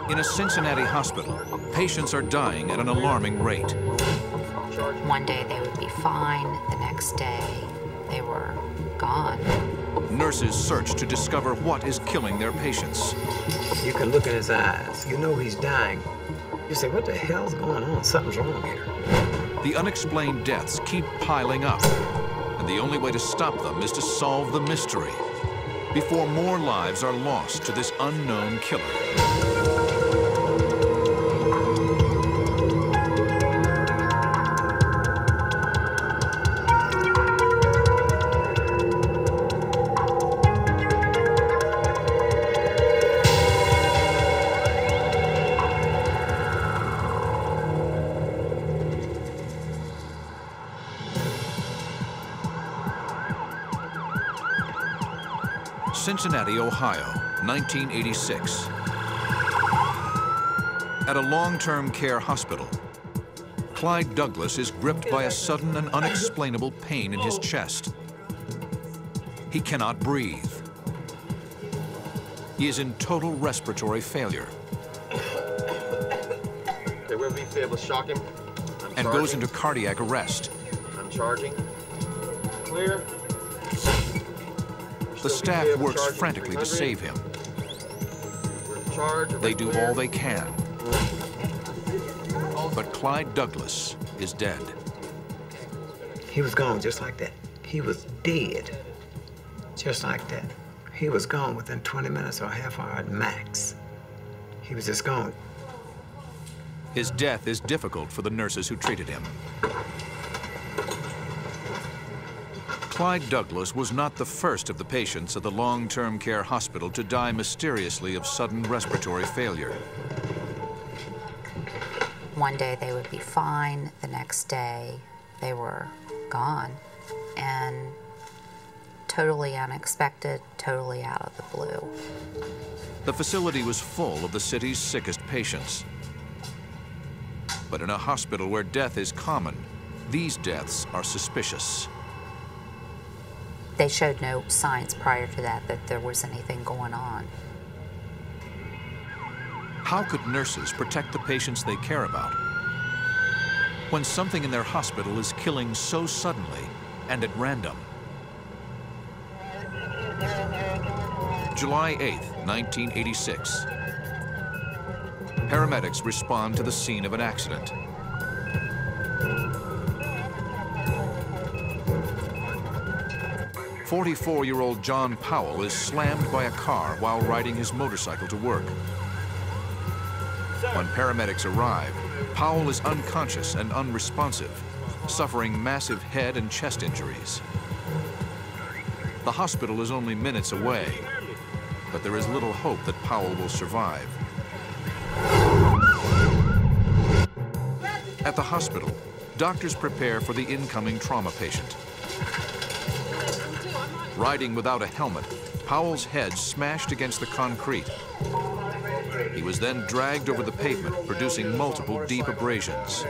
In a Cincinnati hospital, patients are dying at an alarming rate. One day they would be fine, the next day they were gone. Nurses search to discover what is killing their patients. You can look in his eyes. You know he's dying. You say, what the hell's going on? Something's wrong here. The unexplained deaths keep piling up, and the only way to stop them is to solve the mystery before more lives are lost to this unknown killer. Cincinnati, Ohio, 1986. At a long-term care hospital, Clyde Douglas is gripped by a sudden and unexplainable pain in his chest. He cannot breathe. He is in total respiratory failure. Okay, we'll be able to shock him. And goes into cardiac arrest. I'm charging. Clear. The staff works frantically to save him. They do all they can. But Clyde Douglas is dead. He was gone just like that. He was dead, just like that. He was gone within 20 minutes or a half hour at max. He was just gone. His death is difficult for the nurses who treated him. Clyde Douglas was not the first of the patients at the long-term care hospital to die mysteriously of sudden respiratory failure. One day they would be fine, the next day they were gone. And totally unexpected, totally out of the blue. The facility was full of the city's sickest patients. But in a hospital where death is common, these deaths are suspicious. They showed no signs prior to that there was anything going on. How could nurses protect the patients they care about when something in their hospital is killing so suddenly and at random? July 8th, 1986. Paramedics respond to the scene of an accident. 44-year-old John Powell is slammed by a car while riding his motorcycle to work. When paramedics arrive, Powell is unconscious and unresponsive, suffering massive head and chest injuries. The hospital is only minutes away, but there is little hope that Powell will survive. At the hospital, doctors prepare for the incoming trauma patient. Riding without a helmet, Powell's head smashed against the concrete. He was then dragged over the pavement, producing multiple deep abrasions.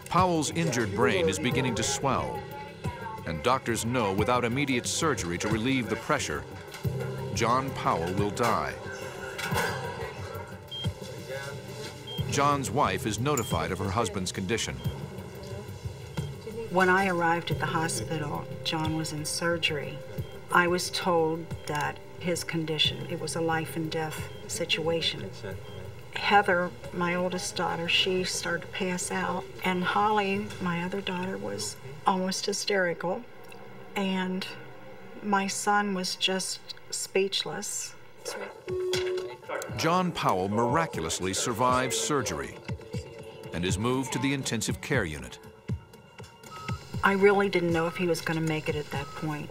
Powell's injured brain is beginning to swell, and doctors know without immediate surgery to relieve the pressure, John Powell will die. John's wife is notified of her husband's condition. When I arrived at the hospital, John was in surgery. I was told that his condition, it was a life and death situation. Heather, my oldest daughter, she started to pass out, and Holly, my other daughter, was almost hysterical, and my son was just speechless. John Powell miraculously survives surgery and is moved to the intensive care unit. I really didn't know if he was going to make it at that point.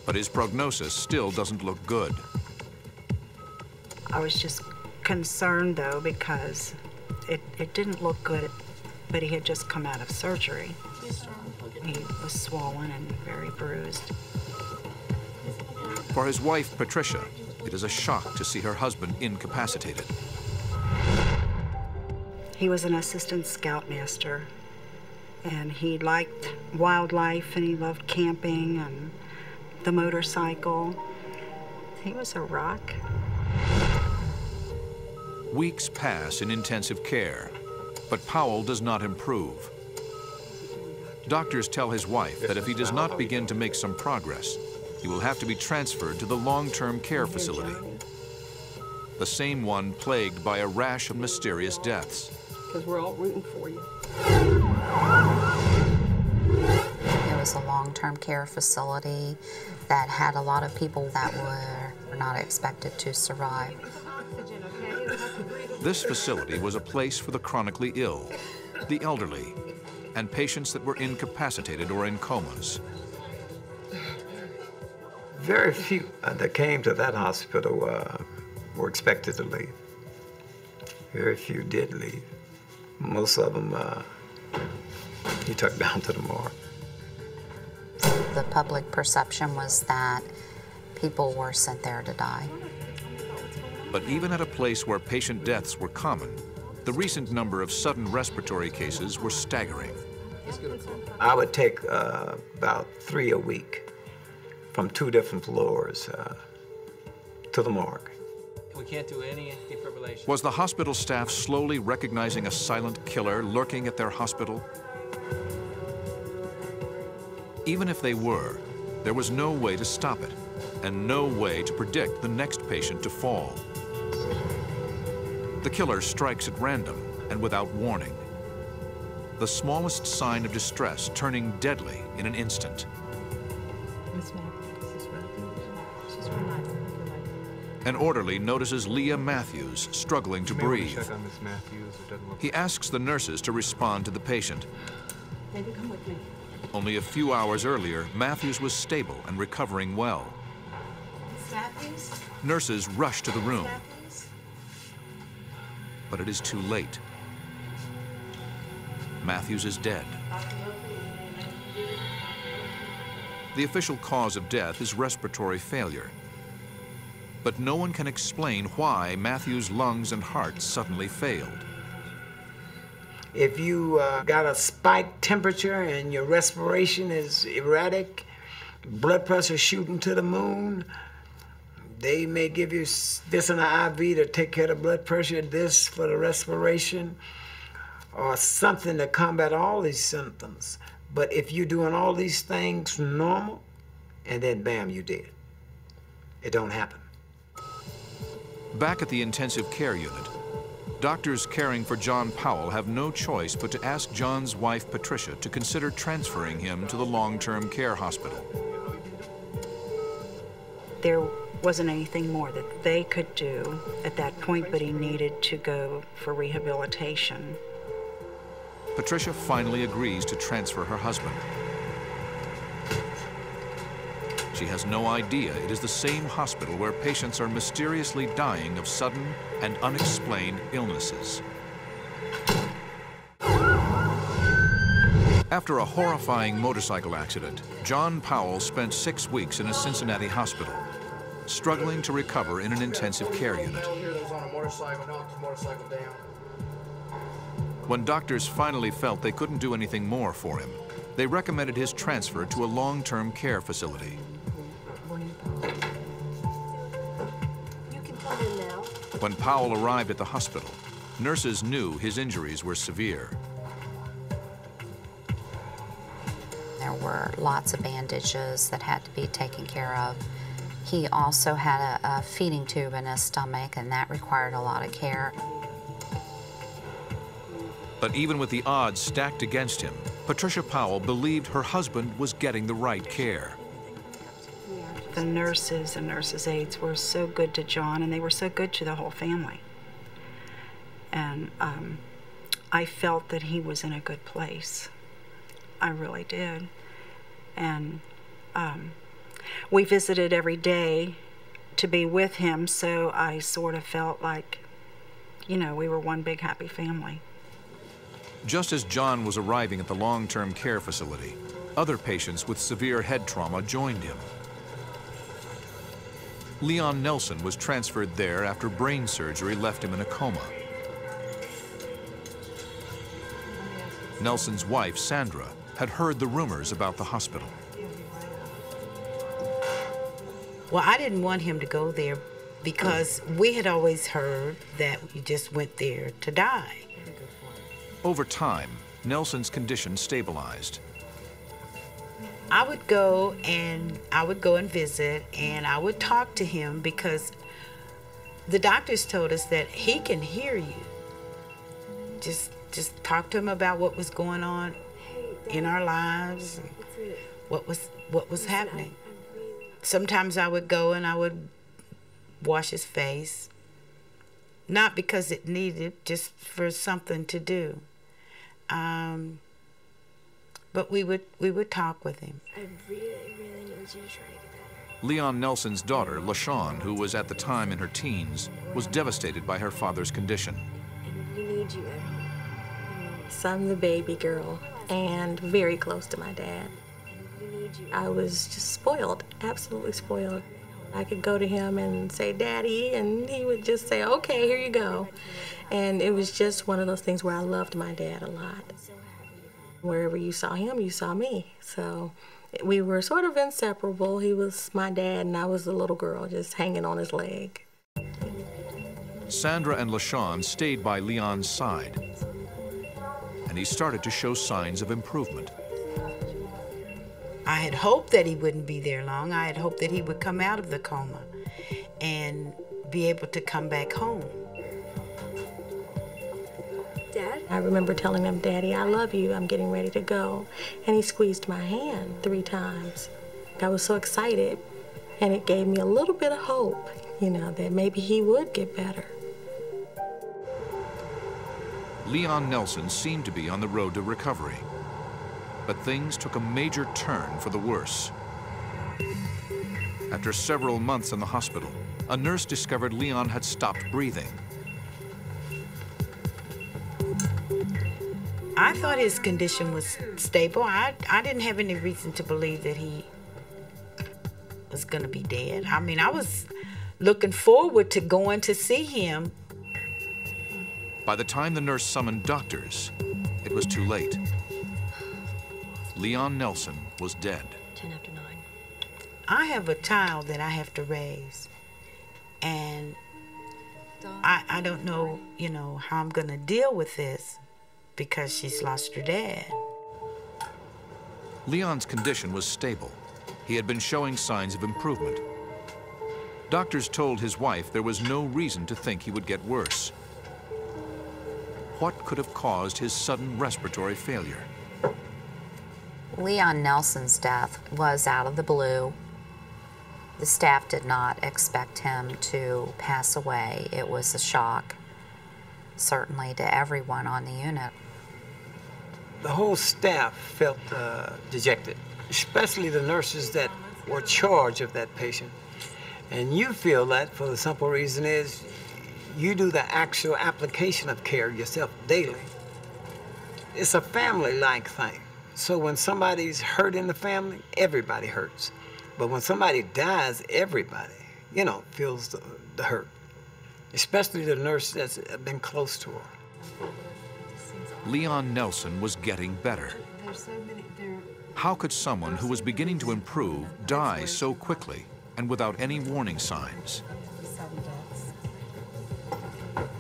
But his prognosis still doesn't look good. I was just concerned, though, because it didn't look good, but he had just come out of surgery. He was swollen and very bruised. For his wife, Patricia, it is a shock to see her husband incapacitated. He was an assistant scoutmaster, and he liked wildlife, and he loved camping and the motorcycle. He was a rock. Weeks pass in intensive care, but Powell does not improve. Doctors tell his wife that if he does not begin to make some progress, he will have to be transferred to the long-term care facility, the same one plagued by a rash of mysterious deaths. Because we're all rooting for you. It was a long-term care facility that had a lot of people that were not expected to survive. This facility was a place for the chronically ill, the elderly, and patients that were incapacitated or in comas. Very few that came to that hospital were expected to leave. Very few did leave. Most of them he took down to the morgue. The public perception was that people were sent there to die. But even at a place where patient deaths were common, the recent number of sudden respiratory cases were staggering. I would take about 3 a week from 2 different floors to the morgue. We can't do any defibrillation. Was the hospital staff slowly recognizing a silent killer lurking at their hospital? Even if they were, there was no way to stop it, and no way to predict the next patient to fall. The killer strikes at random and without warning. The smallest sign of distress turning deadly in an instant. An orderly notices Leah Matthews struggling to breathe. He asks the nurses to respond to the patient. Maybe come with me. Only a few hours earlier, Matthews was stable and recovering well. Matthews? Nurses rush to the room, Matthews? but it is too late. Matthews is dead. The official cause of death is respiratory failure. But no one can explain why Matthews' lungs and heart suddenly failed. If you got a spiked temperature and your respiration is erratic, blood pressure shooting to the moon, they may give you this in an IV to take care of the blood pressure, this for the respiration, or something to combat all these symptoms. But if you're doing all these things normal, and then bam, you dead. It don't happen. Back at the intensive care unit, doctors caring for John Powell have no choice but to ask John's wife, Patricia, to consider transferring him to the long-term care hospital. There wasn't anything more that they could do at that point, but he needed to go for rehabilitation. Patricia finally agrees to transfer her husband. She has no idea it is the same hospital where patients are mysteriously dying of sudden and unexplained illnesses. After a horrifying motorcycle accident, John Powell spent 6 weeks in a Cincinnati hospital, struggling to recover in an intensive care unit. When doctors finally felt they couldn't do anything more for him, they recommended his transfer to a long-term care facility. You can come in now. When Powell arrived at the hospital, nurses knew his injuries were severe. There were lots of bandages that had to be taken care of. He also had a feeding tube in his stomach, and that required a lot of care. But even with the odds stacked against him, Patricia Powell believed her husband was getting the right care. The nurses and nurses' aides were so good to John, and they were so good to the whole family. And I felt that he was in a good place. I really did. And we visited every day to be with him, so I sort of felt like, you know, we were one big happy family. Just as John was arriving at the long-term care facility, other patients with severe head trauma joined him. Leon Nelson was transferred there after brain surgery left him in a coma. Nelson's wife, Sandra, had heard the rumors about the hospital. Well, I didn't want him to go there because we had always heard that you just went there to die. Over time, Nelson's condition stabilized. I would go and visit, and I would talk to him because the doctors told us that he can hear you. Just talk to him about what was going on in our lives, and what was happening. Sometimes I would go and I would wash his face, not because it needed, just for something to do. But we would talk with him. I really need you to try to get better. Leon Nelson's daughter, LaShawn, who was at the time in her teens, was devastated by her father's condition. And we need you at home. So I'm the baby girl and very close to my dad. And we need you. I was just spoiled, absolutely spoiled. I could go to him and say, Daddy, and he would just say, okay, here you go. And it was just one of those things where I loved my dad a lot. Wherever you saw him, you saw me. So we were sort of inseparable. He was my dad, and I was the little girl just hanging on his leg. Sandra and LaShawn stayed by Leon's side, and he started to show signs of improvement. I had hoped that he wouldn't be there long. I had hoped that he would come out of the coma and be able to come back home. Dad? I remember telling him, Daddy, I love you. I'm getting ready to go. And he squeezed my hand 3 times. I was so excited, and it gave me a little bit of hope, you know, that maybe he would get better. Leon Nelson seemed to be on the road to recovery, but things took a major turn for the worse. After several months in the hospital, a nurse discovered Leon had stopped breathing. I thought his condition was stable. I didn't have any reason to believe that he was going to be dead. I mean, I was looking forward to going to see him. By the time the nurse summoned doctors, it was too late. Leon Nelson was dead. 10 after 9. I have a child that I have to raise, and I don't know, you know, how I'm going to deal with this because she's lost her dad. Leon's condition was stable. He had been showing signs of improvement. Doctors told his wife there was no reason to think he would get worse. What could have caused his sudden respiratory failure? Leon Nelson's death was out of the blue. The staff did not expect him to pass away. It was a shock, certainly to everyone on the unit. The whole staff felt dejected, especially the nurses that were charged of that patient. And you feel that for the simple reason is you do the actual application of care yourself daily. It's a family-like thing. So when somebody's hurt in the family, everybody hurts. But when somebody dies, everybody, you know, feels the hurt, especially the nurse that's been close to her. Leon Nelson was getting better. How could someone who was beginning to improve die so quickly and without any warning signs?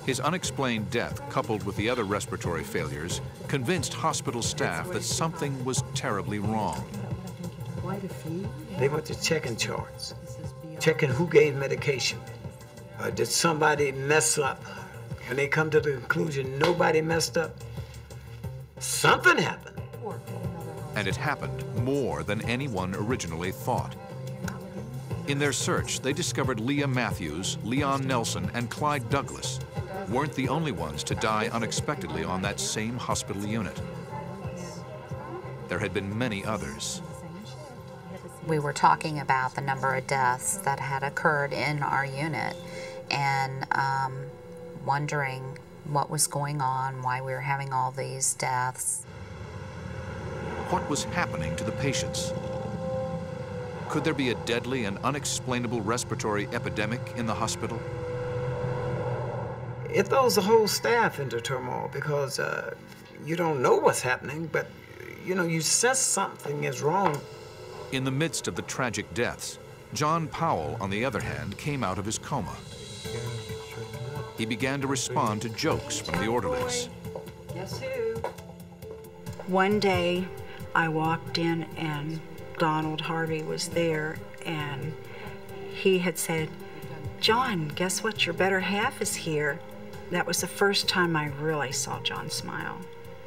His unexplained death, coupled with the other respiratory failures, convinced hospital staff that something was terribly wrong. They went to checking charts, checking who gave medication. Did somebody mess up? And they come to the conclusion nobody messed up. Something happened. And it happened more than anyone originally thought. In their search, they discovered Leah Matthews, Leon Nelson, and Clyde Douglas weren't the only ones to die unexpectedly on that same hospital unit. There had been many others. We were talking about the number of deaths that had occurred in our unit and wondering what was going on, why we were having all these deaths. What was happening to the patients? Could there be a deadly and unexplainable respiratory epidemic in the hospital? It throws the whole staff into turmoil because you don't know what's happening, but you know, you sense something is wrong. In the midst of the tragic deaths, John Powell, on the other hand, came out of his coma. He began to respond to jokes from the orderlies. Guess who? One day, I walked in and Donald Harvey was there, and he had said, "John, guess what? Your better half is here." That was the first time I really saw John smile.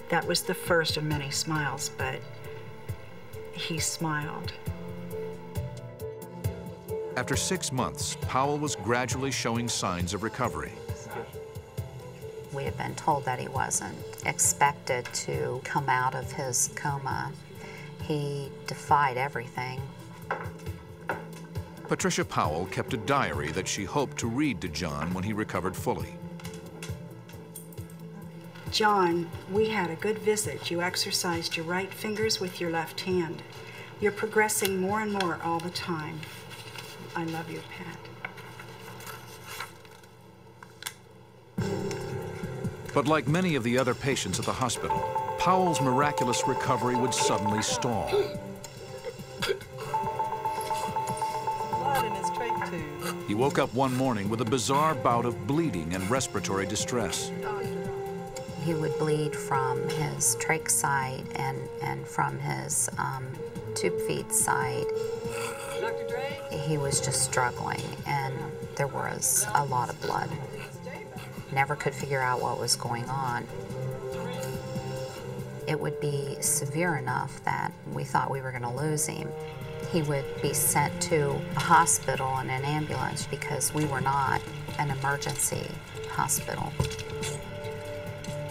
That was the first of many smiles, but he smiled. After 6 months, Powell was gradually showing signs of recovery. We had been told that he wasn't expected to come out of his coma. He defied everything. Patricia Powell kept a diary that she hoped to read to John when he recovered fully. John, we had a good visit. You exercised your right fingers with your left hand. You're progressing more and more all the time. I love you, Pat. But like many of the other patients at the hospital, Powell's miraculous recovery would suddenly stall. Blood in his trach tube. He woke up one morning with a bizarre bout of bleeding and respiratory distress. He would bleed from his trach side and from his tube feed side. Dr. Dre? He was just struggling, and there was a lot of blood. Never could figure out what was going on. It would be severe enough that we thought we were going to lose him. He would be sent to a hospital in an ambulance because we were not an emergency hospital.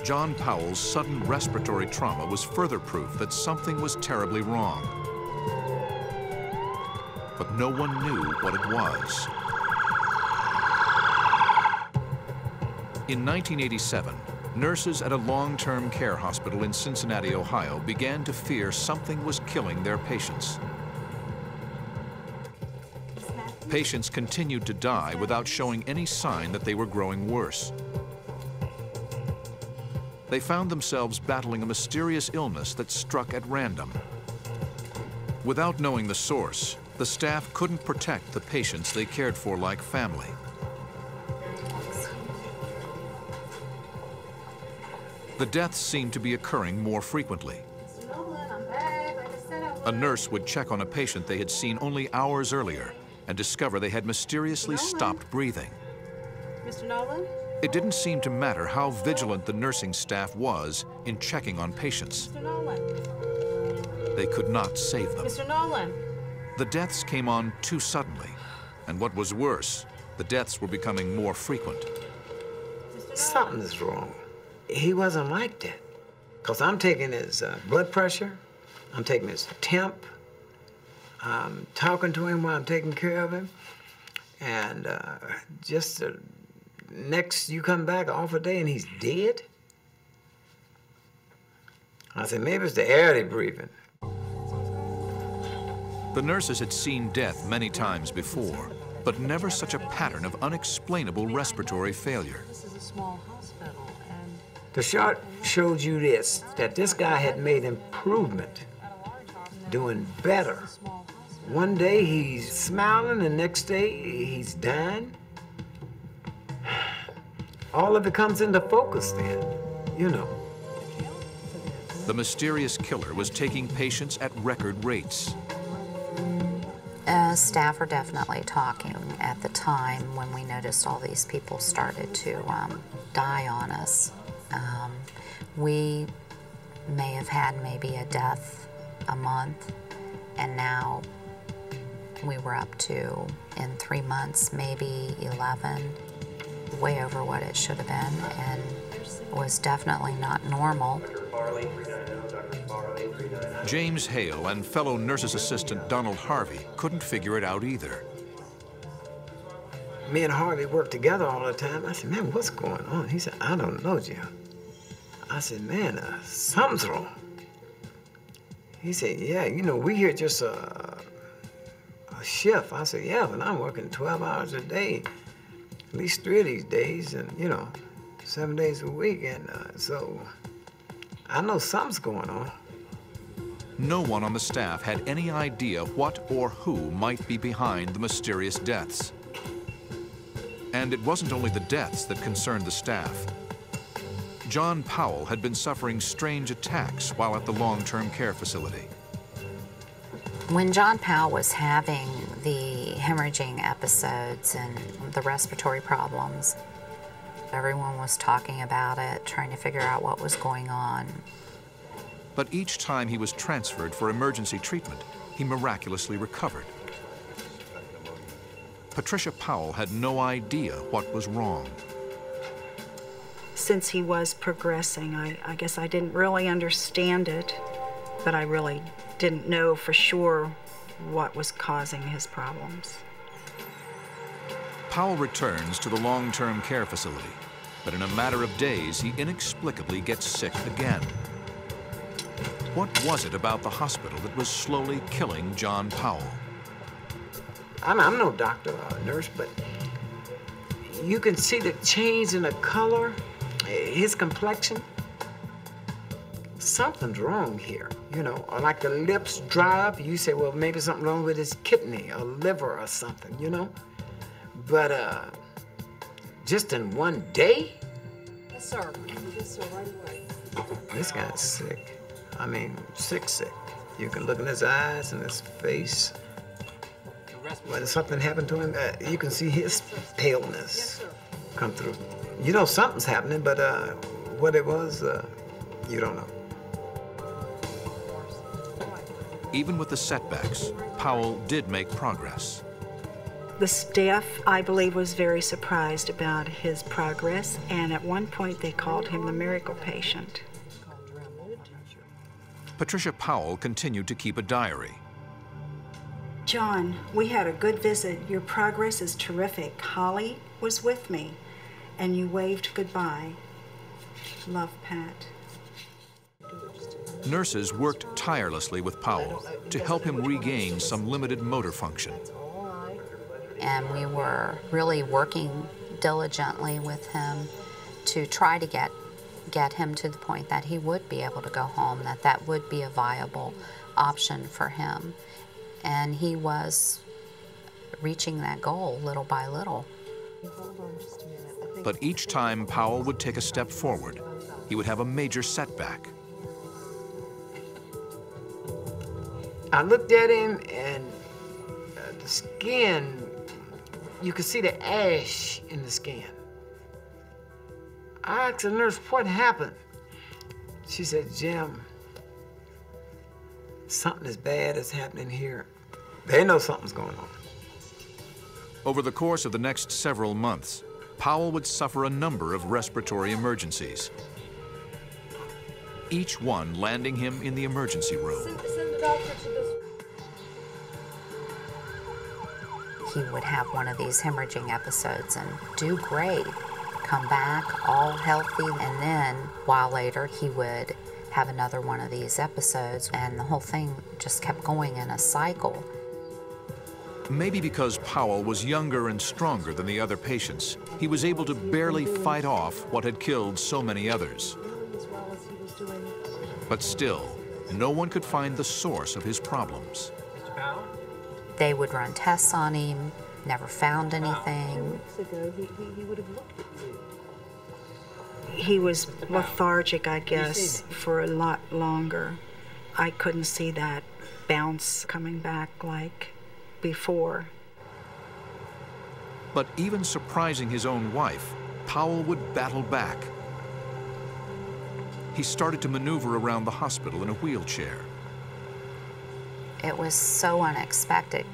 John Powell's sudden respiratory trauma was further proof that something was terribly wrong. But no one knew what it was. In 1987, nurses at a long-term care hospital in Cincinnati, Ohio, began to fear something was killing their patients. Patients continued to die without showing any sign that they were growing worse. They found themselves battling a mysterious illness that struck at random. Without knowing the source, the staff couldn't protect the patients they cared for like family. The deaths seemed to be occurring more frequently. A nurse would check on a patient they had seen only hours earlier and discover they had mysteriously stopped breathing. Mr. Nolan? It didn't seem to matter how vigilant the nursing staff was in checking on patients. Mr. Nolan? They could not save them. Mr. Nolan? The deaths came on too suddenly, and what was worse, the deaths were becoming more frequent. Something's wrong. He wasn't like that. Because I'm taking his blood pressure, I'm taking his temp, I'm talking to him while I'm taking care of him, and just the next you come back off a day and he's dead? I said, maybe it's the air they're breathing. The nurses had seen death many times before, but never such a pattern of unexplainable respiratory failure. This is a small hospital, and The chart showed you this, that this guy had made improvement, doing better. One day he's smiling, the next day he's dying. All of it comes into focus then, you know. The mysterious killer was taking patients at record rates. Staff were definitely talking at the time when we noticed all these people started to die on us. We may have had maybe a death a month, and now we were up to, in 3 months, maybe 11, way over what it should have been, and was definitely not normal. James Hale and fellow nurse's assistant Donald Harvey couldn't figure it out either. Me and Harvey worked together all the time. I said, man, what's going on? He said, I don't know, Jim. I said, man, something's wrong. He said, yeah, you know, we here just a shift. I said, yeah, but I'm working 12 hours a day, at least 3 of these days, and, you know, 7 days a week, and so I know something's going on. No one on the staff had any idea what or who might be behind the mysterious deaths. And it wasn't only the deaths that concerned the staff. John Powell had been suffering strange attacks while at the long-term care facility. When John Powell was having the hemorrhaging episodes and the respiratory problems, everyone was talking about it, trying to figure out what was going on. But each time he was transferred for emergency treatment, he miraculously recovered. Patricia Powell had no idea what was wrong. Since he was progressing, I guess I didn't really understand it, but I really didn't know for sure what was causing his problems. Powell returns to the long-term care facility, but in a matter of days, he inexplicably gets sick again. What was it about the hospital that was slowly killing John Powell? I'm no doctor or nurse, but you can see the change in the color, his complexion. Something's wrong here, you know, or like the lips dry up. You say, well, maybe something wrong with his kidney or liver or something, you know? But just in one day? Yes, sir. Yes, sir, right away. This guy's sick. I mean, sick. You can look in his eyes and his face. When something happened to him, you can see his paleness come through. You know something's happening, but what it was, you don't know. Even with the setbacks, Powell did make progress. The staff, I believe, was very surprised about his progress, and at one point they called him the miracle patient. Patricia Powell continued to keep a diary. John, we had a good visit. Your progress is terrific. Holly was with me, and you waved goodbye. Love, Pat. Nurses worked tirelessly with Powell to help him regain some limited motor function. And we were really working diligently with him to try to get him to the point that he would be able to go home, that would be a viable option for him. And he was reaching that goal little by little. But each time Powell would take a step forward, he would have a major setback. I looked at him, and the skin, you could see the ash in the skin. I asked the nurse, what happened? She said, Jim, something as bad is happening here. They know something's going on. Over the course of the next several months, Powell would suffer a number of respiratory emergencies, each one landing him in the emergency room. Send the doctor to this. He would have one of these hemorrhaging episodes and do great, come back all healthy, and then a while later he would have another one of these episodes, and the whole thing just kept going in a cycle. Maybe because Powell was younger and stronger than the other patients, he was able to barely fight off what had killed so many others. But still, no one could find the source of his problems. They would run tests on him, never found anything. He was lethargic, I guess, for a lot longer. I couldn't see that bounce coming back like before. But even surprising his own wife, Powell would battle back. He started to maneuver around the hospital in a wheelchair. It was so unexpected.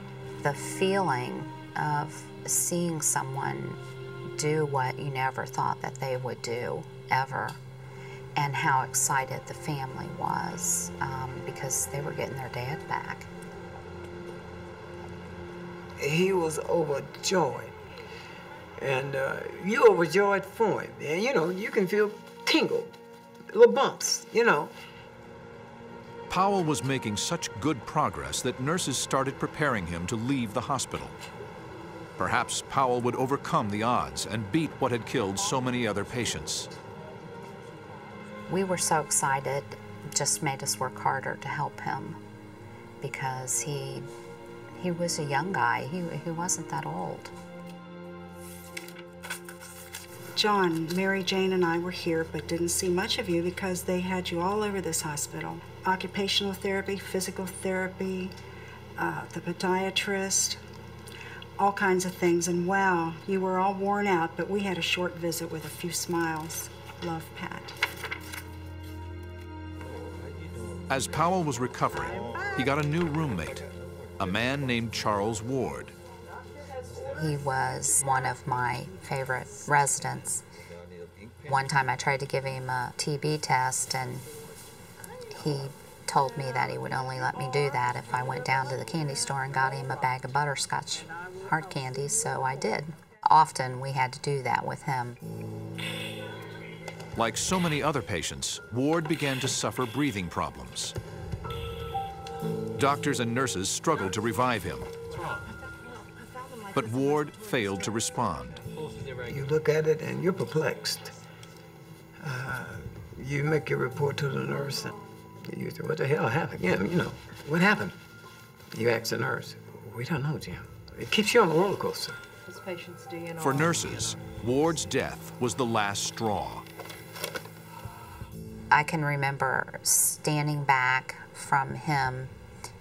The feeling of seeing someone do what you never thought that they would do, ever, and how excited the family was because they were getting their dad back. He was overjoyed, and you overjoyed for him. And you know, you can feel tingle, little bumps, you know. Powell was making such good progress that nurses started preparing him to leave the hospital. Perhaps Powell would overcome the odds and beat what had killed so many other patients. We were so excited just made us work harder to help him because he was a young guy. He wasn't that old. John, Mary Jane and I were here but didn't see much of you because they had you all over this hospital. Occupational therapy, physical therapy, the podiatrist, all kinds of things. And wow, you were all worn out, but we had a short visit with a few smiles. Love, Pat. As Powell was recovering, he got a new roommate, a man named Charles Ward. He was one of my favorite residents. One time I tried to give him a TB test, and he told me that he would only let me do that if I went down to the candy store and got him a bag of butterscotch hard candy, so I did. Often we had to do that with him. Like so many other patients, Ward began to suffer breathing problems. Doctors and nurses struggled to revive him, but Ward failed to respond. You look at it and you're perplexed. You make your report to the nurse and you say, what the hell happened? Yeah, you know, what happened? You ask the nurse, we don't know, Jim. It keeps you on a roller coaster. For nurses, Ward's death was the last straw. I can remember standing back from him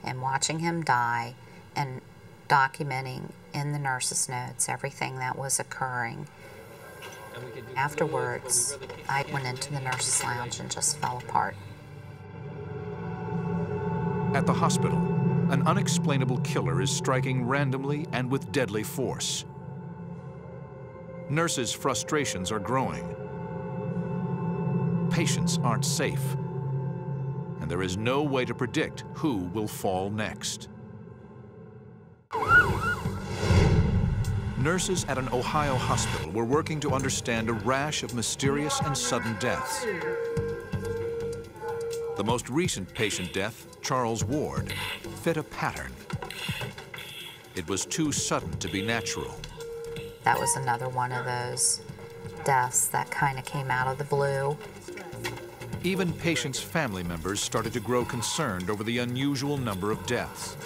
and watching him die and documenting in the nurse's notes everything that was occurring. Afterwards, I went into the nurse's lounge and just fell apart. At the hospital, an unexplainable killer is striking randomly and with deadly force. Nurses' frustrations are growing. Patients aren't safe, and there is no way to predict who will fall next. Nurses at an Ohio hospital were working to understand a rash of mysterious and sudden deaths. The most recent patient death, Charles Ward, fit a pattern. It was too sudden to be natural. That was another one of those deaths that kind of came out of the blue. Even patients' family members started to grow concerned over the unusual number of deaths.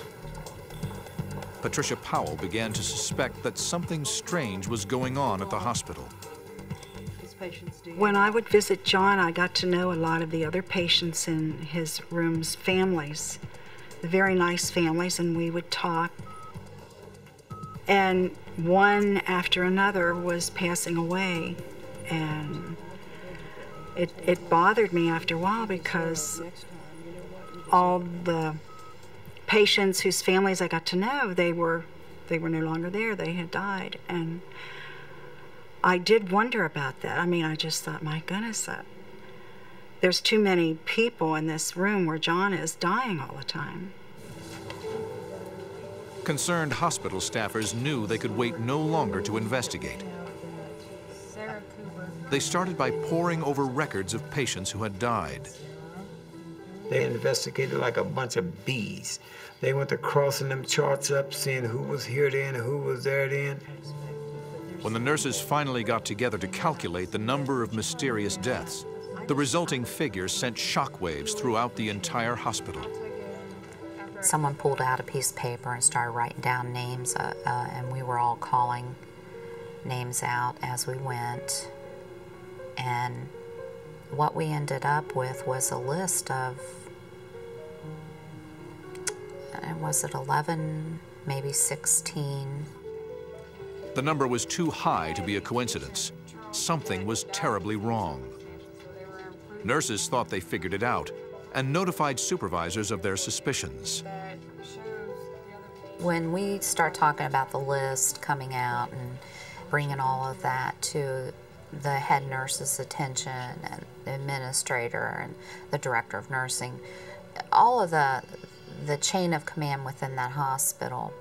Patricia Powell began to suspect that something strange was going on at the hospital. When I would visit John, I got to know a lot of the other patients in his room's families, the very nice families, and we would talk. And one after another was passing away, and it bothered me after a while because all the patients whose families I got to know, they were no longer there. They had died, and I did wonder about that. I mean, I just thought, my goodness, there's too many people in this room where John is dying all the time. Concerned hospital staffers knew they could wait no longer to investigate. They started by poring over records of patients who had died. They investigated like a bunch of bees. They went to crossing them charts up, seeing who was here then and who was there then. When the nurses finally got together to calculate the number of mysterious deaths, the resulting figure sent shockwaves throughout the entire hospital. Someone pulled out a piece of paper and started writing down names, and we were all calling names out as we went. And what we ended up with was a list of, was it 11, maybe 16? The number was too high to be a coincidence. Something was terribly wrong. Nurses thought they figured it out and notified supervisors of their suspicions. When we start talking about the list coming out and bringing all of that to the head nurse's attention and the administrator and the director of nursing, all of the chain of command within that hospital,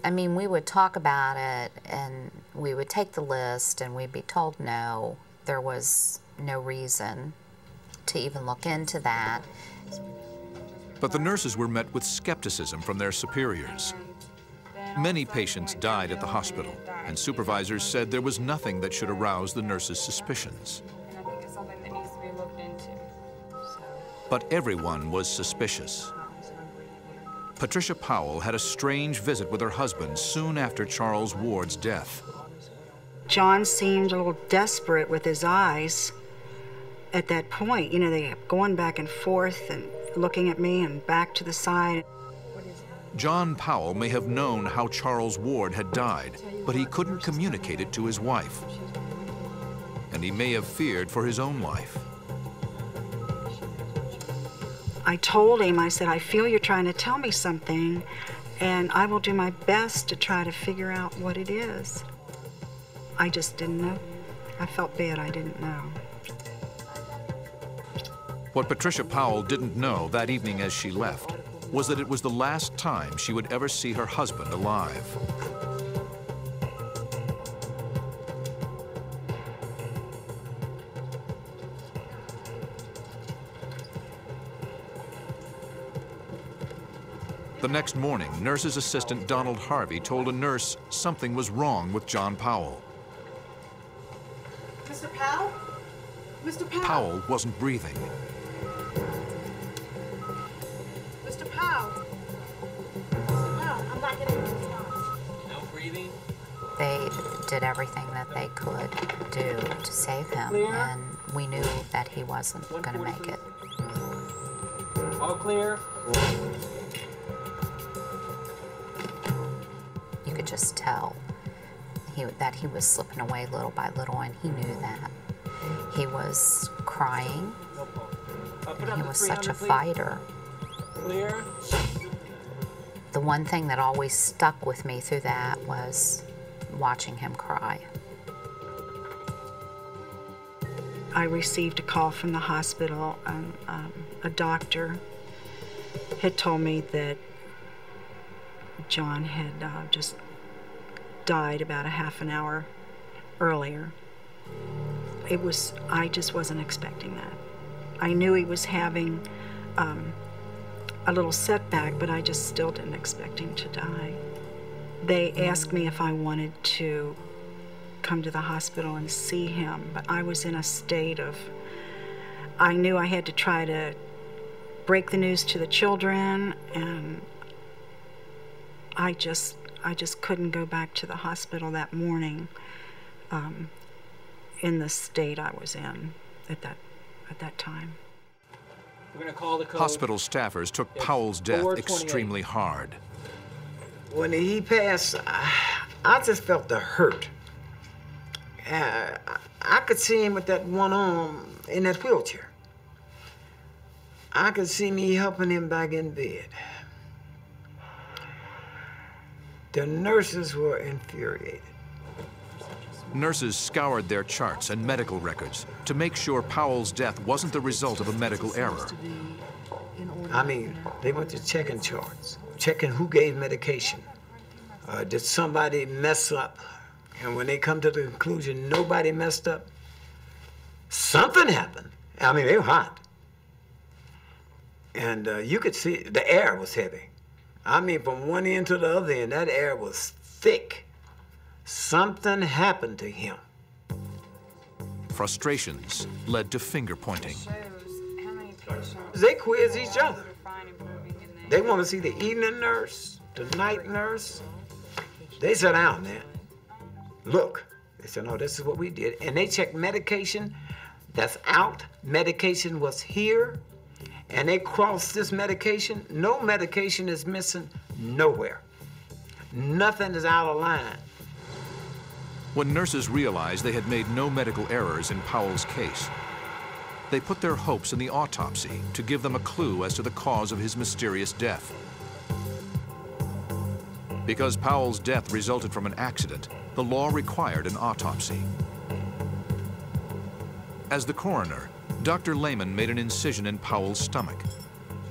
I mean, we would talk about it and we would take the list and we'd be told no, there was no reason to even look into that. But the nurses were met with skepticism from their superiors. Many patients died at the hospital, and supervisors said there was nothing that should arouse the nurses' suspicions. And I think it's something that needs to be looked into. But everyone was suspicious. Patricia Powell had a strange visit with her husband soon after Charles Ward's death. John seemed a little desperate with his eyes at that point. You know, they kept going back and forth and looking at me and back to the side. John Powell may have known how Charles Ward had died, but he couldn't communicate it to his wife. And he may have feared for his own life. I told him, I said, I feel you're trying to tell me something, and I will do my best to try to figure out what it is. I just didn't know. I felt bad I didn't know. What Patricia Powell didn't know that evening as she left was that it was the last time she would ever see her husband alive. The next morning, nurse's assistant Donald Harvey told a nurse something was wrong with John Powell. Mr. Powell? Mr. Powell? Powell wasn't breathing. Mr. Powell? Mr. Powell, I'm not getting a response. No breathing? They did everything that they could do to save him, Clear? and we knew that he wasn't going to make it. All clear? You could just tell that he was slipping away little by little, and he knew that. He was crying, and he was such a fighter. Clear? The one thing that always stuck with me through that was watching him cry. I received a call from the hospital, and a doctor had told me that John had just died about a half an hour earlier. I just wasn't expecting that. I knew he was having a little setback, but I just still didn't expect him to die. They asked me if I wanted to come to the hospital and see him, but I was in a state of, I knew I had to try to break the news to the children, and I just couldn't go back to the hospital that morning in the state I was in at that time. We're going to call the code. Hospital staffers took Powell's death 428. extremely hard. When he passed, I just felt the hurt. I could see him with that one arm in that wheelchair. I could see me helping him back in bed. The nurses were infuriated. Nurses scoured their charts and medical records to make sure Powell's death wasn't the result of a medical error. I mean, they went to checking charts, checking who gave medication. Did somebody mess up? And when they come to the conclusion nobody messed up, something happened. I mean, they were hot. And you could see the air was heavy. I mean, from one end to the other end, that air was thick. Something happened to him. Frustrations led to finger pointing. They quiz each other. They want to see the evening nurse, the night nurse. They sat down there. Look, they said, no, this is what we did. And they checked medication that's out. Medication was here. And they crossed this medication. No medication is missing nowhere. Nothing is out of line. When nurses realized they had made no medical errors in Powell's case, they put their hopes in the autopsy to give them a clue as to the cause of his mysterious death. Because Powell's death resulted from an accident, the law required an autopsy. As the coroner, Dr. Lehman made an incision in Powell's stomach.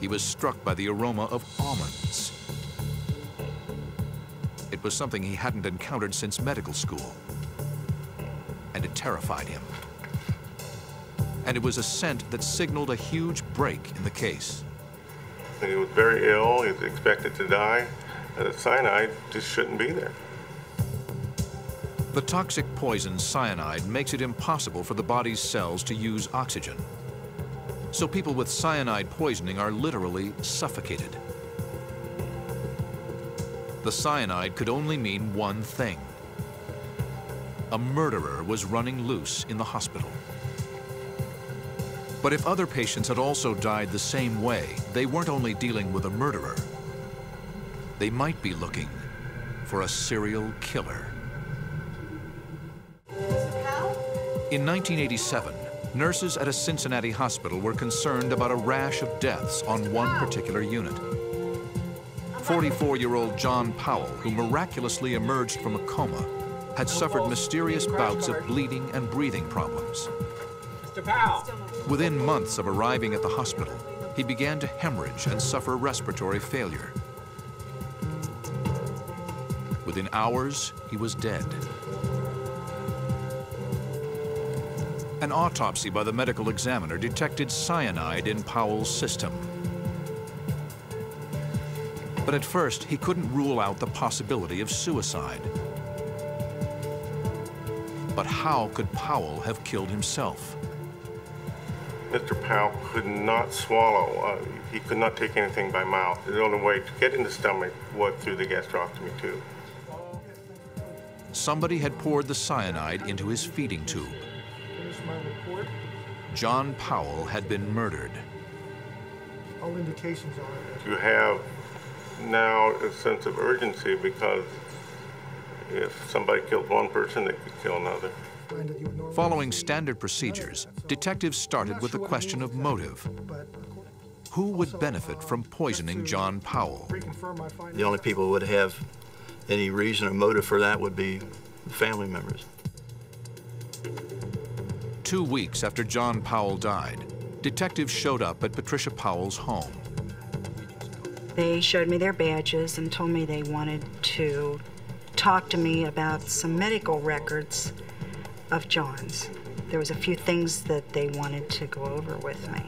He was struck by the aroma of almonds. It was something he hadn't encountered since medical school, and it terrified him. And it was a scent that signaled a huge break in the case. He was very ill, he was expected to die. The cyanide just shouldn't be there. The toxic poison cyanide makes it impossible for the body's cells to use oxygen. So people with cyanide poisoning are literally suffocated. The cyanide could only mean one thing. A murderer was running loose in the hospital. But if other patients had also died the same way, they weren't only dealing with a murderer. They might be looking for a serial killer. In 1987, nurses at a Cincinnati hospital were concerned about a rash of deaths on one particular unit. 44-year-old John Powell, who miraculously emerged from a coma, had suffered mysterious bouts of bleeding and breathing problems. Mr. Powell. Within months of arriving at the hospital, he began to hemorrhage and suffer respiratory failure. Within hours, he was dead. An autopsy by the medical examiner detected cyanide in Powell's system. But at first, he couldn't rule out the possibility of suicide. But how could Powell have killed himself? Mr. Powell could not swallow. He could not take anything by mouth. The only way to get in the stomach was through the gastrostomy tube. Somebody had poured the cyanide into his feeding tube. John Powell had been murdered. All indications are You have now a sense of urgency because if somebody kills one person, they could kill another. Following standard procedures, detectives started with the question of motive. Who would benefit from poisoning John Powell? The only people who would have any reason or motive for that would be family members. 2 weeks after John Powell died, detectives showed up at Patricia Powell's home. They showed me their badges and told me they wanted to talk to me about some medical records of John's. There was a few things that they wanted to go over with me.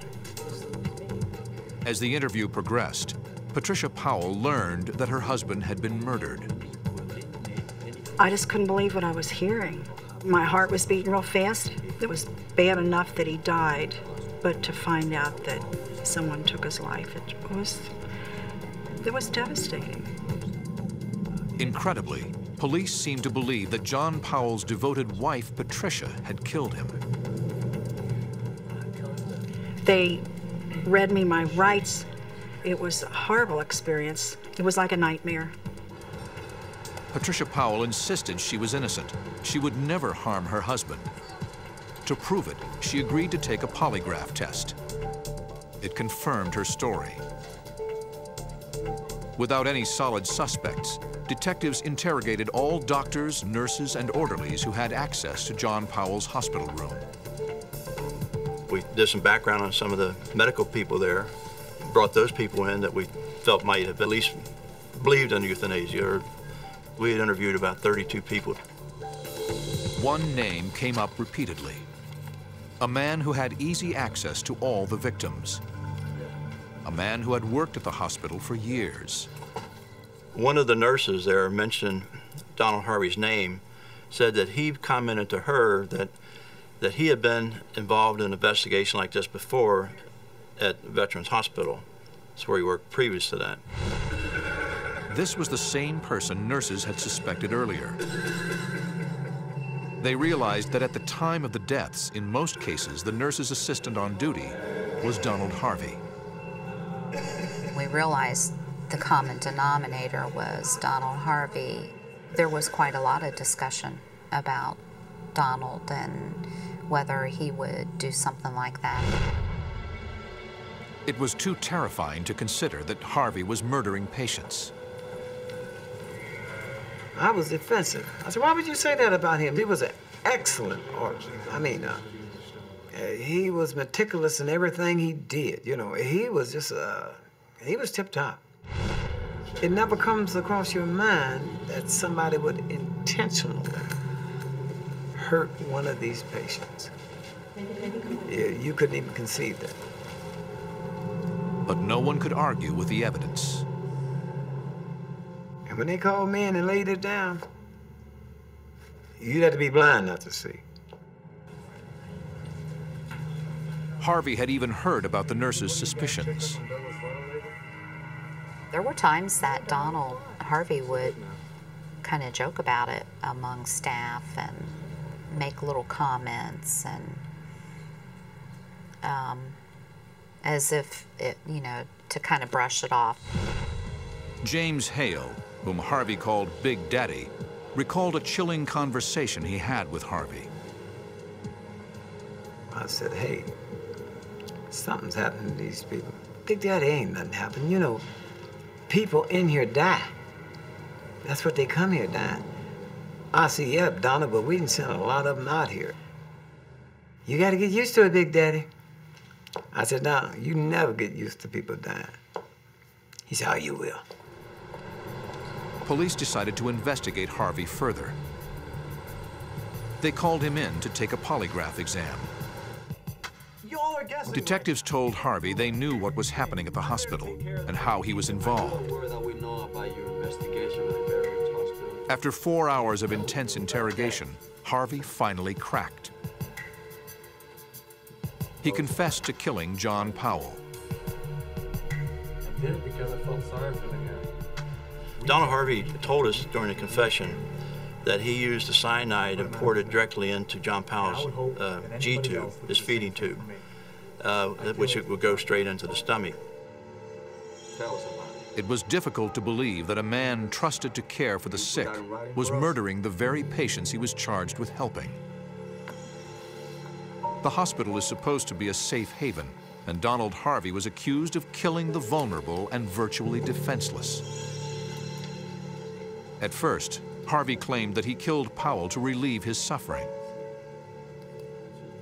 As the interview progressed, Patricia Powell learned that her husband had been murdered. I just couldn't believe what I was hearing. My heart was beating real fast. It was bad enough that he died, but to find out that someone took his life, it was devastating. Incredibly, police seemed to believe that John Powell's devoted wife, Patricia, had killed him. They read me my rights. It was a horrible experience. It was like a nightmare. Patricia Powell insisted she was innocent. She would never harm her husband. To prove it, she agreed to take a polygraph test. It confirmed her story. Without any solid suspects, detectives interrogated all doctors, nurses, and orderlies who had access to John Powell's hospital room. We did some background on some of the medical people there, brought those people in that we felt might have at least believed in euthanasia. Or we had interviewed about 32 people. One name came up repeatedly. A man who had easy access to all the victims. A man who had worked at the hospital for years. One of the nurses there mentioned Donald Harvey's name, said that he commented to her that he had been involved in an investigation like this before at Veterans Hospital. That's where he worked previous to that. This was the same person nurses had suspected earlier. They realized that at the time of the deaths, in most cases, the nurse's assistant on duty was Donald Harvey. We realized the common denominator was Donald Harvey. There was quite a lot of discussion about Donald and whether he would do something like that. It was too terrifying to consider that Harvey was murdering patients. I was defensive. I said, why would you say that about him? He was an excellent orderly. I mean, he was meticulous in everything he did. You know, he was just, he was tip-top. It never comes across your mind that somebody would intentionally hurt one of these patients. You couldn't even conceive that. But no one could argue with the evidence. And when they called me in and laid it down, you'd have to be blind not to see. Harvey had even heard about the nurse's suspicions. There were times that Donald Harvey would kind of joke about it among staff and make little comments, and as if it, you know, to kind of brush it off. James Hale, whom Harvey called Big Daddy, recalled a chilling conversation he had with Harvey. I said, hey, something's happening to these people. Big Daddy, ain't nothing happened. You know, people in here die. That's what they come here dying. I said, yeah, Donna, but we didn't send a lot of them out here. You got to get used to it, Big Daddy. I said, no, you never get used to people dying. He said, oh, you will. Police decided to investigate Harvey further. They called him in to take a polygraph exam. Detectives told Harvey they knew what was happening at the hospital and how he was involved. After 4 hours of intense interrogation, Harvey finally cracked. He confessed to killing John Powell. I did it because I felt sorry for the guy. Donald Harvey told us during the confession that he used the cyanide and poured it directly into John Powell's G tube, his feeding tube, which it would go straight into the stomach. It was difficult to believe that a man trusted to care for the sick was murdering the very patients he was charged with helping. The hospital is supposed to be a safe haven, and Donald Harvey was accused of killing the vulnerable and virtually defenseless. At first, Harvey claimed that he killed Powell to relieve his suffering.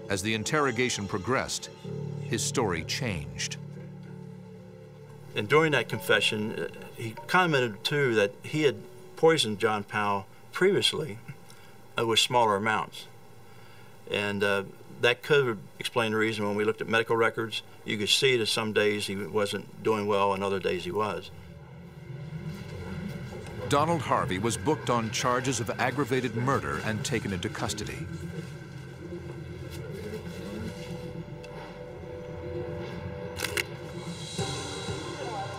As the interrogation progressed, his story changed. And during that confession, he commented, too, that he had poisoned John Powell previously with smaller amounts. And that could explain the reason when we looked at medical records, you could see that some days he wasn't doing well and other days he was. Donald Harvey was booked on charges of aggravated murder and taken into custody.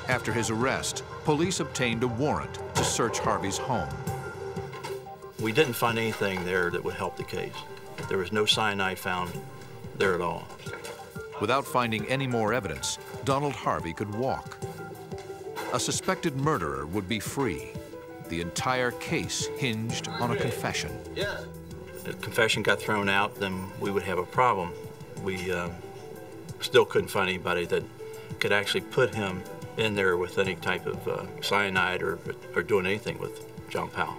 After his arrest, police obtained a warrant to search Harvey's home. We didn't find anything there that would help the case. There was no cyanide found there at all. Without finding any more evidence, Donald Harvey could walk. A suspected murderer would be free. The entire case hinged on a confession. If the confession got thrown out, then we would have a problem. We still couldn't find anybody that could actually put him in there with any type of cyanide or doing anything with John Powell.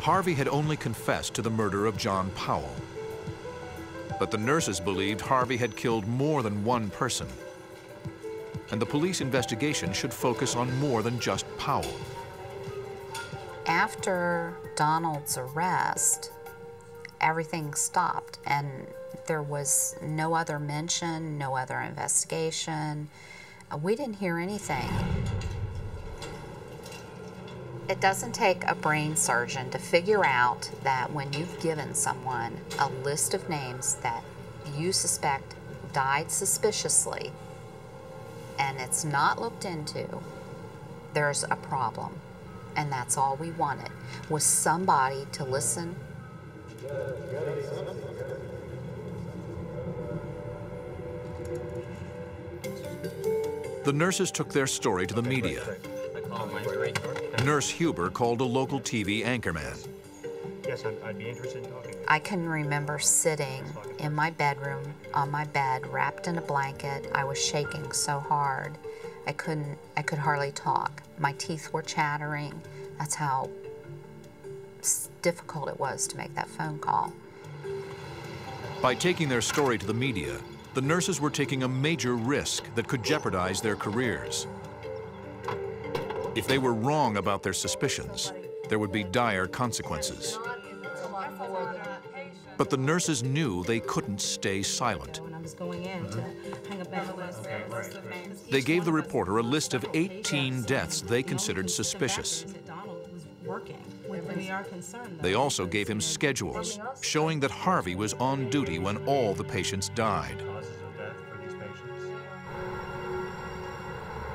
Harvey had only confessed to the murder of John Powell. But the nurses believed Harvey had killed more than one person. And the police investigation should focus on more than just Powell. After Donald's arrest, everything stopped, and there was no other mention, no other investigation. We didn't hear anything. It doesn't take a brain surgeon to figure out that when you've given someone a list of names that you suspect died suspiciously and it's not looked into, there's a problem. And that's all we wanted, was somebody to listen. The nurses took their story to the media. Nurse Huber called a local TV anchorman. Yes, I'd be interested in talking. I can remember sitting in my bedroom on my bed, wrapped in a blanket. I was shaking so hard. I could hardly talk. My teeth were chattering. That's how difficult it was to make that phone call. By taking their story to the media, the nurses were taking a major risk that could jeopardize their careers. If they were wrong about their suspicions, there would be dire consequences. But the nurses knew they couldn't stay silent. They gave the reporter a list of 18 deaths they considered suspicious. They also gave him schedules showing that Harvey was on duty when all the patients died.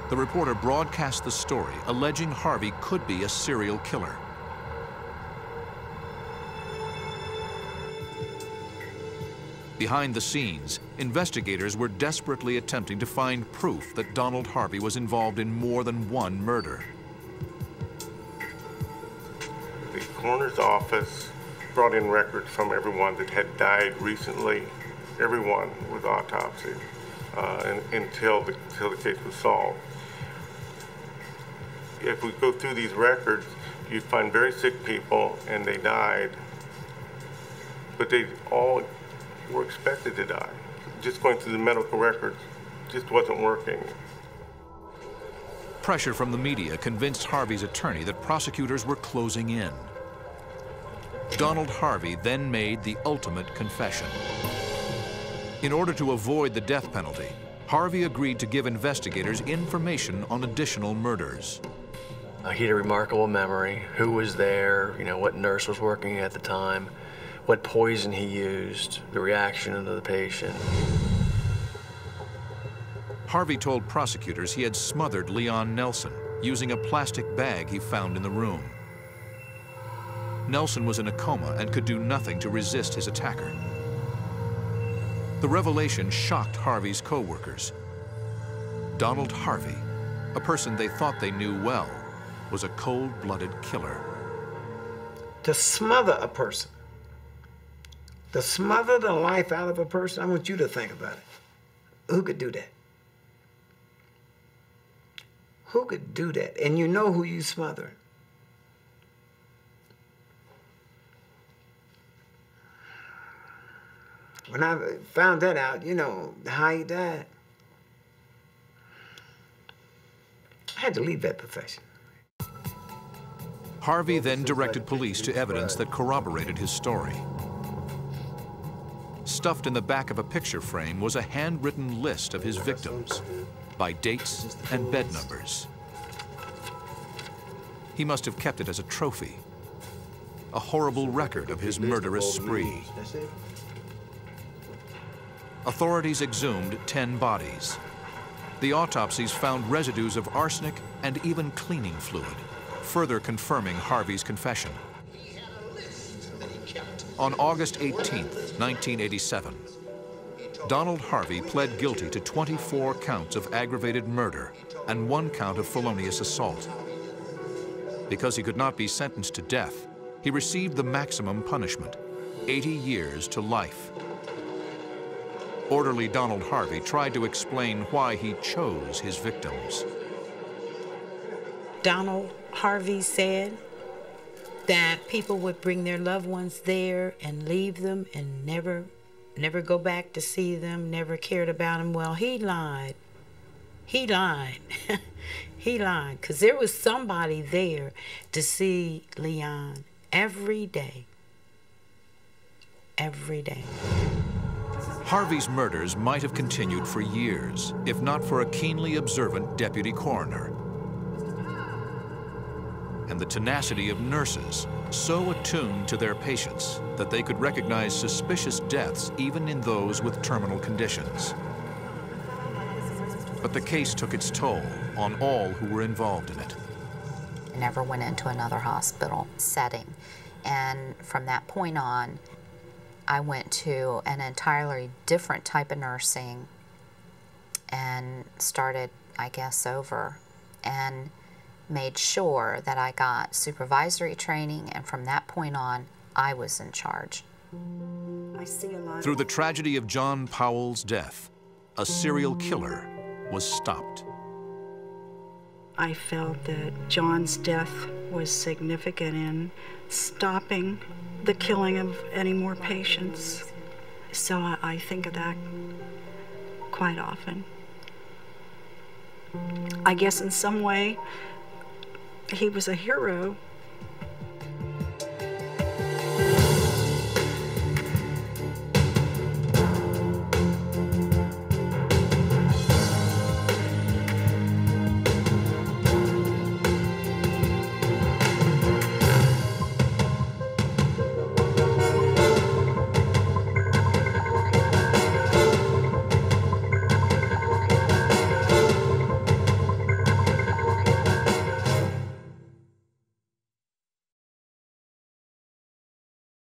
the reporter broadcast the story, alleging Harvey could be a serial killer. Behind the scenes, investigators were desperately attempting to find proof that Donald Harvey was involved in more than one murder. The coroner's office brought in records from everyone that had died recently, everyone with autopsy, until the case was solved. If we go through these records, you'd find very sick people and they died, but they all were expected to die. Just going through the medical records just wasn't working. Pressure from the media convinced Harvey's attorney that prosecutors were closing in. Donald Harvey then made the ultimate confession. In order to avoid the death penalty, Harvey agreed to give investigators information on additional murders. He had a remarkable memory. Who was there, what nurse was working at the time, what poison he used, the reaction of the patient. Harvey told prosecutors he had smothered Leon Nelson using a plastic bag he found in the room. Nelson was in a coma and could do nothing to resist his attacker. The revelation shocked Harvey's co-workers. Donald Harvey, a person they thought they knew well, was a cold-blooded killer. To smother a person, to smother the life out of a person, I want you to think about it. Who could do that? Who could do that? And you know who you smothered. When I found that out, how he died, I had to leave that profession. Harvey then directed police to evidence that corroborated his story. Stuffed in the back of a picture frame was a handwritten list of his victims by dates and bed numbers. He must have kept it as a trophy, a horrible record of his murderous spree. Authorities exhumed 10 bodies. The autopsies found residues of arsenic and even cleaning fluid, further confirming Harvey's confession. On August 18, 1987, Donald Harvey pled guilty to 24 counts of aggravated murder and 1 count of felonious assault. Because he could not be sentenced to death, he received the maximum punishment, 80 years to life. Orderly Donald Harvey tried to explain why he chose his victims. Donald Harvey said that people would bring their loved ones there and leave them and never go back to see them, never cared about them. Well, he lied. He lied. He lied, because there was somebody there to see Leon every day. Every day. Harvey's murders might have continued for years, if not for a keenly observant deputy coroner. And the tenacity of nurses, so attuned to their patients that they could recognize suspicious deaths even in those with terminal conditions. But the case took its toll on all who were involved in it. I never went into another hospital setting, and from that point on, I went to an entirely different type of nursing and started, I guess, over and made sure that I got supervisory training, and from that point on, I was in charge. I see a lot. Through the tragedy of John Powell's death, a serial killer was stopped. I felt that John's death was significant in stopping the killing of any more patients. So I think of that quite often. I guess in some way, he was a hero